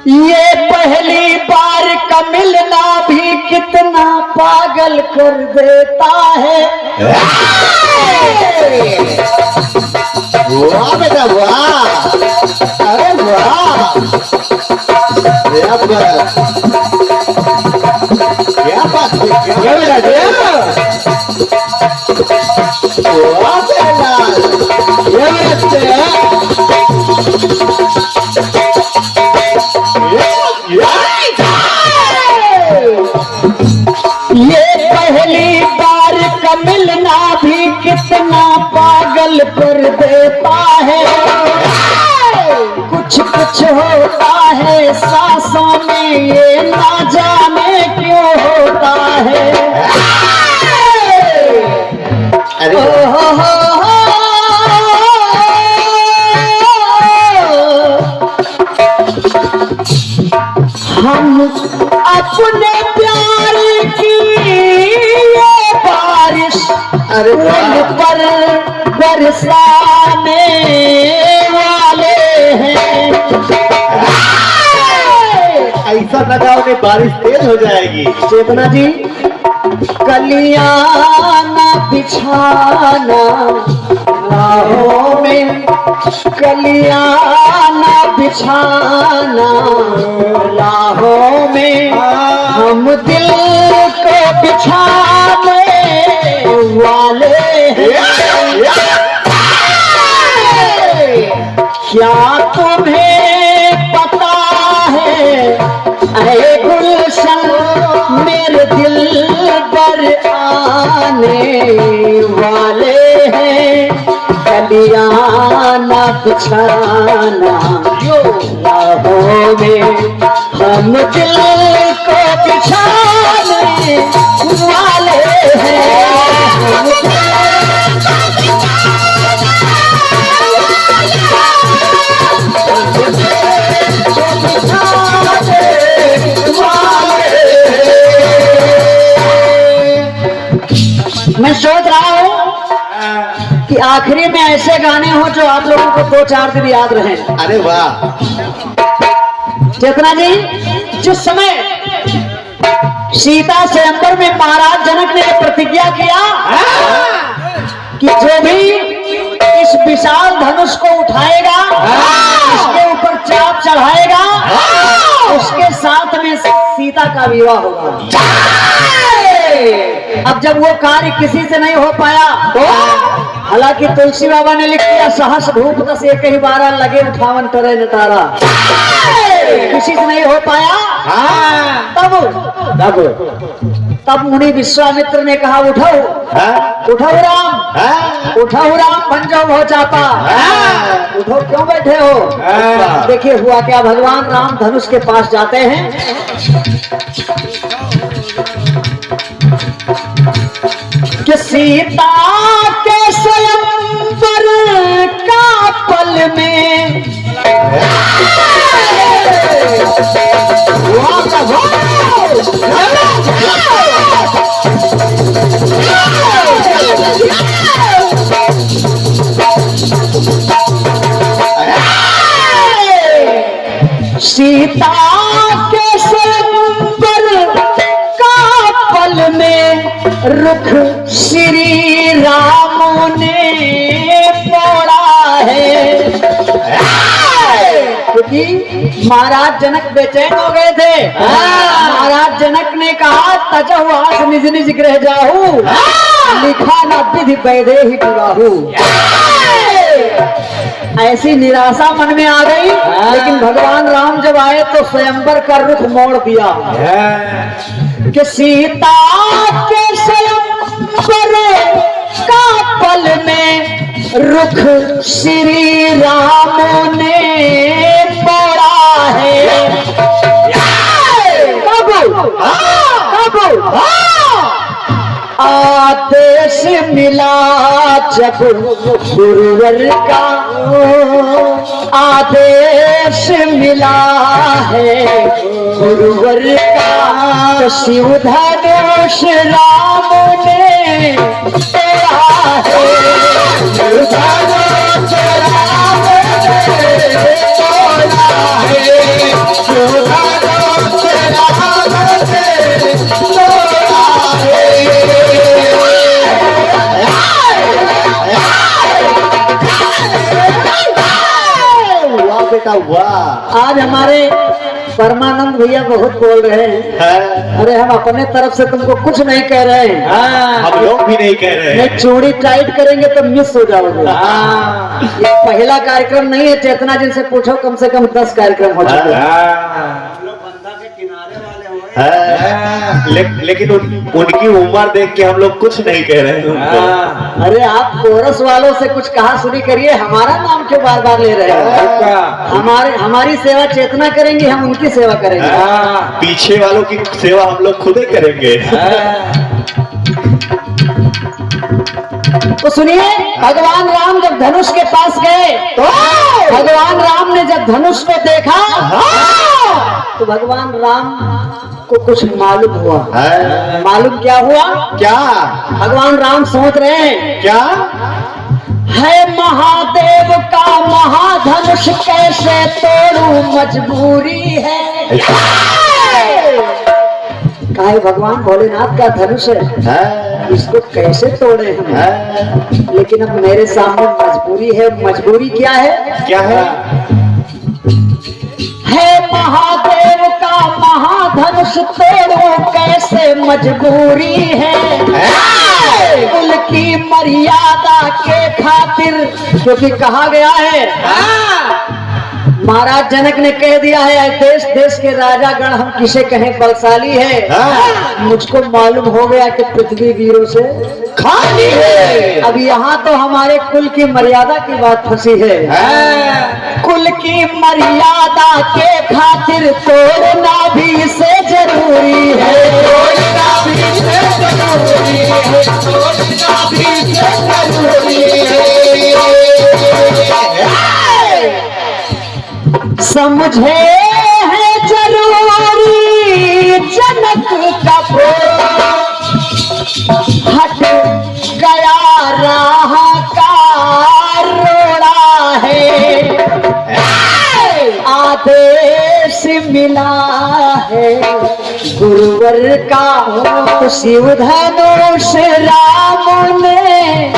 ये पहली बार का मिलना भी कितना पागल कर देता है। वाह बेटा वाह, अरे वाह, क्या बात, क्या बात, क्या बेटा, वाह बेटा, ये बच्चे ये पहली बार का मिलना भी कितना पागल कर देता है। कुछ कुछ होता है सांसों में, ये ना जाने क्यों होता है। अरे हम अपने प्यार की ये बारिश अरे उन पर बरसाने वाले हैं। ऐसा लगाओ ने बारिश तेज हो जाएगी। चेतना जी, कलियां ना बिछाना राहों में, कलियां ना बिछाना राहों में, हम दिल को बिछाने वाले हैं। क्या तुम्हें पता है ऐ गुलशन मेरे दिल पर आने वाले हैं। कलियां ना बिछाना राहों में, हम दिल को बिछाने वाले हैं। मैं सोच रहा हूँ कि आखिरी में ऐसे गाने हो जो आप लोगों को 2-4 दिन याद रहे। अरे वाह, चेतना जी, जिस समय सीता से अंबर में महाराज जनक ने प्रतिज्ञा किया कि जो भी इस विशाल धनुष को उठाएगा, इसके ऊपर चाप चढ़ाएगा, उसके साथ में सीता का विवाह होगा। अब जब वो कार्य किसी से नहीं हो पाया, हालांकि तुलसी बाबा ने लिख दिया सहस धूप दस एक ही 12 लगे उठावन करे नतारा, किसी से नहीं हो पाया। तब मुनि विश्वामित्र ने कहा उठो उठो राम, उठो राम, बन जाओ हो चापा, उठो, क्यों बैठे हो। देखिए हुआ क्या, भगवान राम धनुष के पास जाते हैं, कि सीता के स्वयंवर का पल में सीता के स्वयंवर का पल में रुख श्री राम ने मोड़ा है। क्योंकि महाराज जनक बेचैन हो गए थे। महाराज जनक ने कहा तजहुआस निज निज गृह जाहू, लिखा ना विधि वैदे ही विवाहू। ऐसी निराशा मन में आ गई, लेकिन भगवान राम जब आए तो स्वयंवर का रुख मोड़ दिया कि सीता के स्वयंवर का पल में रुख श्री राम ने मोड़ा है। आदेश मिला जब गुरुवर का, आदेश मिला है गुरुवर का, तो शिव धनुष राम ने तेरा है। शिव धनुष राम ने तोड़ा है, शिव आज हमारे परमानंद भैया बहुत बोल रहे हैं। अरे हम अपने तरफ से तुमको कुछ नहीं कह रहे हैं। हम लोग भी नहीं कह रहे हैं। चूड़ी टाइट करेंगे तो मिस हो जाओगे। ये पहला कार्यक्रम नहीं है। चेतना जिनसे पूछो कम से कम 10 कार्यक्रम हो चुके हैं। लेकिन उनकी उम्र देख के हम लोग कुछ नहीं कह रहे हैं। अरे आप कोरस वालों से कुछ कहा सुनी करिए। हमारा नाम क्यों बार बार ले रहे हैं? हमारी सेवा चेतना करेंगे, हम उनकी सेवा करेंगे। पीछे वालों की सेवा हम लोग खुद ही करेंगे। तो सुनिए, भगवान राम जब धनुष के पास गए तो भगवान राम ने जब धनुष को देखा तो भगवान राम को कुछ मालूम हुआ। मालूम क्या हुआ? क्या? भगवान राम सोच रहे हैं क्या है महादेव का महाधनुष कैसे तोड़ू, मजबूरी है। काहे भगवान भोलेनाथ का धनुष है, इसको कैसे तोड़े हम? लेकिन अब मेरे सामने मजबूरी है। मजबूरी क्या है? क्या है? महादेव का महाधनुष तोड़ो कैसे, मजबूरी है। कुल की मर्यादा के खातिर, क्योंकि कहा गया है महाराज जनक ने कह दिया है देश देश के राजागण हम किसे कहें बलशाली है। मुझको मालूम हो गया कि पृथ्वी वीरों से खाली है। अब यहाँ तो हमारे कुल की मर्यादा की बात फंसी है। कुल की मर्यादा के खातिर तोड़ना भी से जरूरी है। तोड़ना भी से जरूरी है। तोड़ना भी से जरूरी है। समझे है जरूरी जनक का हट गया राह का रोड़ा है। आदेश मिला है गुरुवर का तो शिव धनुष राम ने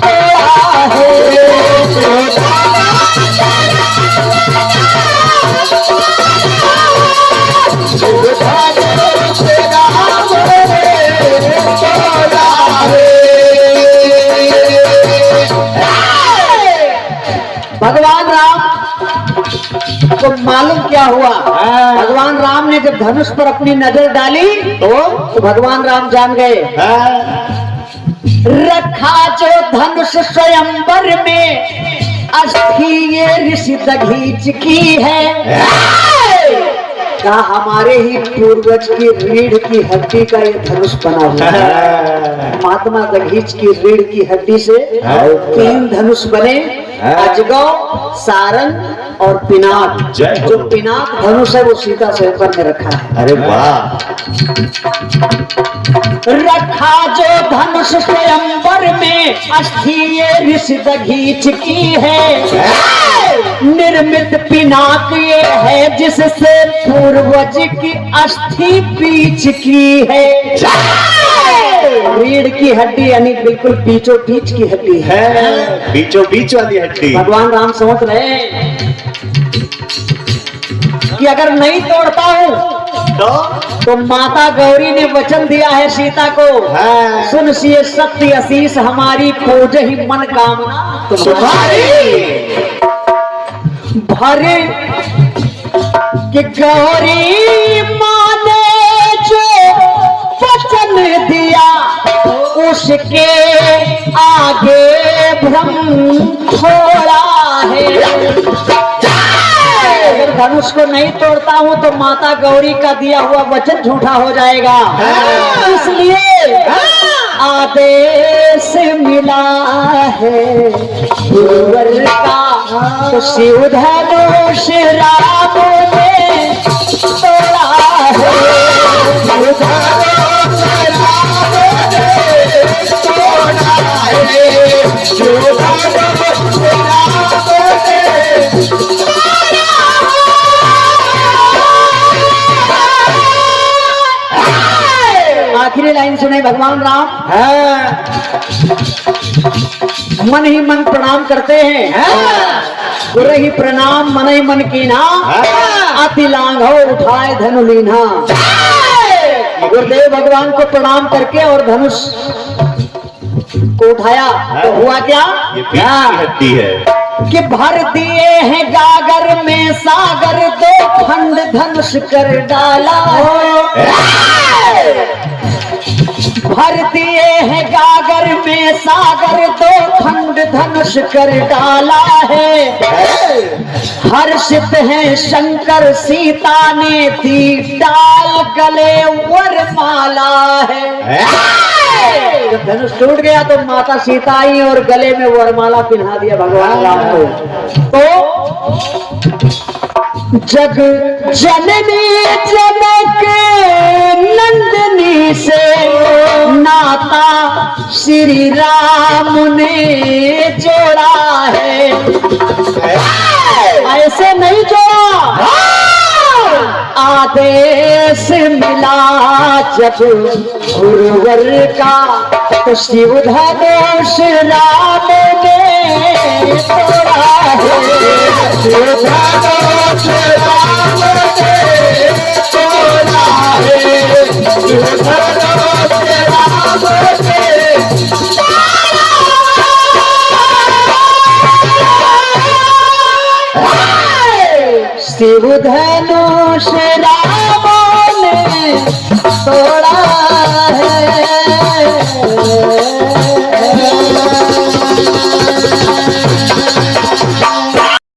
तोड़ा है। भगवान राम को मालूम क्या हुआ? भगवान राम ने जब धनुष पर अपनी नजर डाली तो भगवान राम जान गए रखा जो धनुष स्वयंवर में अस्थि ये ऋषि दघीच की है। कहा हमारे ही पूर्वज की रीढ़ की हड्डी का ये धनुष बना हुआ है। महात्मा दघीच की रीढ़ की हड्डी से 3 धनुष बने, अजगौ, सारंग और पिनाक। जो पिनाक धनुष है वो सीता स्वयंवर में रखा है। अरे वाह! रखा जो धनुष स्वयंवर में अस्थि ये ऋषि दघीच की है। निर्मित पिनाक ये है जिससे पूर्वज की अस्थि बीच की है। रीढ़ की हड्डी यानी बिल्कुल बीचों बीच की हड्डी है। बीचों बीच वाली हड्डी। भगवान राम सोच रहे हैं कि अगर नहीं तोड़ता हूँ तो माता गौरी ने वचन दिया है सीता को, सुन सिए सत्य आशीष हमारी पूज ही मन कामना तुम्हारी। भरे कि गौरी माँ ने जो वचन दिया उसके आगे भ्रम थोड़ा है। अगर धनुष को नहीं तोड़ता हूँ तो माता गौरी का दिया हुआ वचन झूठा हो जाएगा। इसलिए आदेश मिला है गुरुवर का तो शिव धनुष राम ने तोड़ा है। शिव धनुष राम ने तोड़ा है। शिव धनुष राम ने आखिरी लाइन सुने भगवान राम मन ही मन प्रणाम करते हैं। गुरु ही प्रणाम मनई मन कीना अति लांघो उठाए धनु लीना। गुरुदेव भगवान को प्रणाम करके और धनुष को उठाया तो हुआ क्या? ये पीठ की हड्डी है कि भर दिए हैं गागर में सागर, दो खंड धनुष कर डाला। भर दिए हैं गागर में सागर, दो खंड धनुष कर डाला है। हर्षित है शंकर सीता ने दी डाल गले वरमाला है। जब धनुष टूट गया तो माता सीता आई और गले में वरमाला पिन्हा दिया भगवान राम को। तो जग जननी जनक नंदनी से नाता श्री राम ने जोड़ा है। ऐसे नहीं जोड़ा, आदेश मिला जब गुरुवर का तो शिव धनुष राम ने तोड़ा है। शिव धनुष राम ने तोड़ा है। शिव धनुष राम ने शिव धनुष राम ने तोड़ा है।